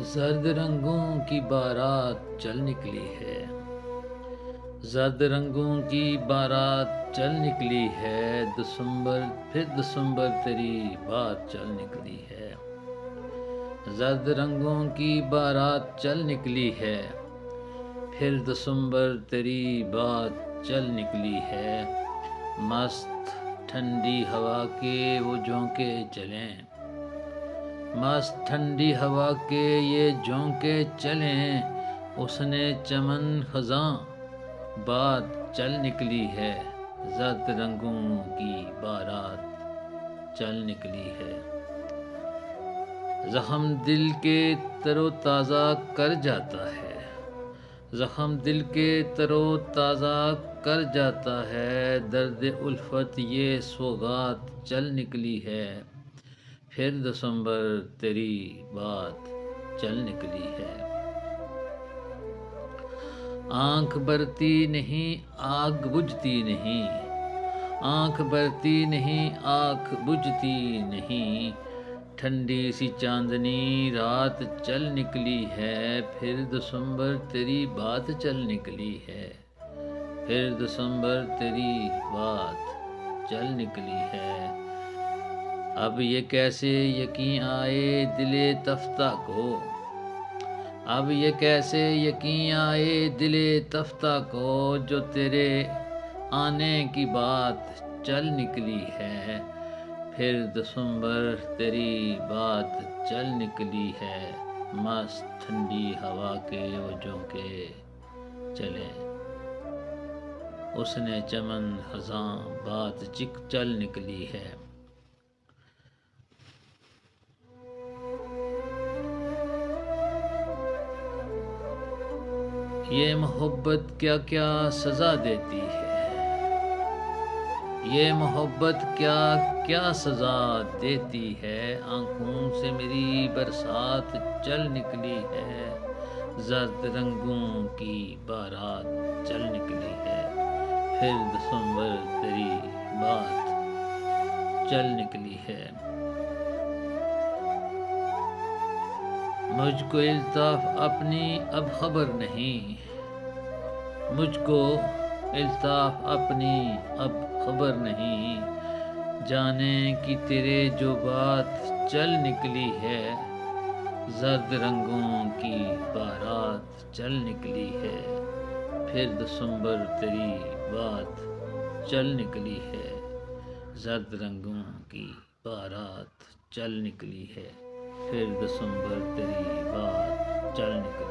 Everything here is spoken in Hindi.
जर्द रंगों की बारात चल निकली है। जर्द रंगों की बारात चल निकली है। दिसंबर तेरी बात चल निकली है। जर्द रंगों की बारात चल निकली है। फिर दिसंबर तेरी बात चल निकली है। मस्त ठंडी हवा के वो झोंके चलें। मस्त ठंडी हवा के ये झोंके चलें। उसने चमन खज़ां बात चल निकली है। जर्द रंगों की बारात चल निकली है। ज़ख्म दिल के तरोताज़ा कर जाता है। ज़ख्म दिल के तरोताज़ा कर जाता है। दर्द उल्फत ये सौगात चल निकली है। फिर दिसंबर तेरी बात चल निकली है। आंख भरती नहीं आग बुझती नहीं। आंख भरती नहीं आंख बुझती नहीं। ठंडी सी चांदनी रात चल निकली है। फिर दिसंबर तेरी बात चल निकली है। फिर दिसंबर तेरी बात चल निकली है। अब ये कैसे यकीन आए दिले तफ्ता को। अब ये कैसे यकीन आए दिले तफ्ता को। जो तेरे आने की बात चल निकली है। फिर दिसंबर तेरी बात चल निकली है। मस्त ठंडी हवा के वो झोंके चले। उसने चमन खज़ां बात चल निकली है। ये मोहब्बत क्या क्या सज़ा देती है। ये मोहब्बत क्या क्या सज़ा देती है। आँखों से मेरी बरसात चल निकली है। जर्द रंगों की बारात चल निकली है। फिर दिसंबर तेरी बात चल निकली है। मुझको इल्ताफ अपनी अब खबर नहीं। मुझको इल्ताफ अपनी अब खबर नहीं। जाने कि तेरे जो बात चल निकली है। जर्द रंगों की बारात चल निकली है। फिर दिसंबर तेरी बात चल निकली है। जर्द रंगों की बारात चल निकली है। फिर दिसंबर तेरी बात चल निकली।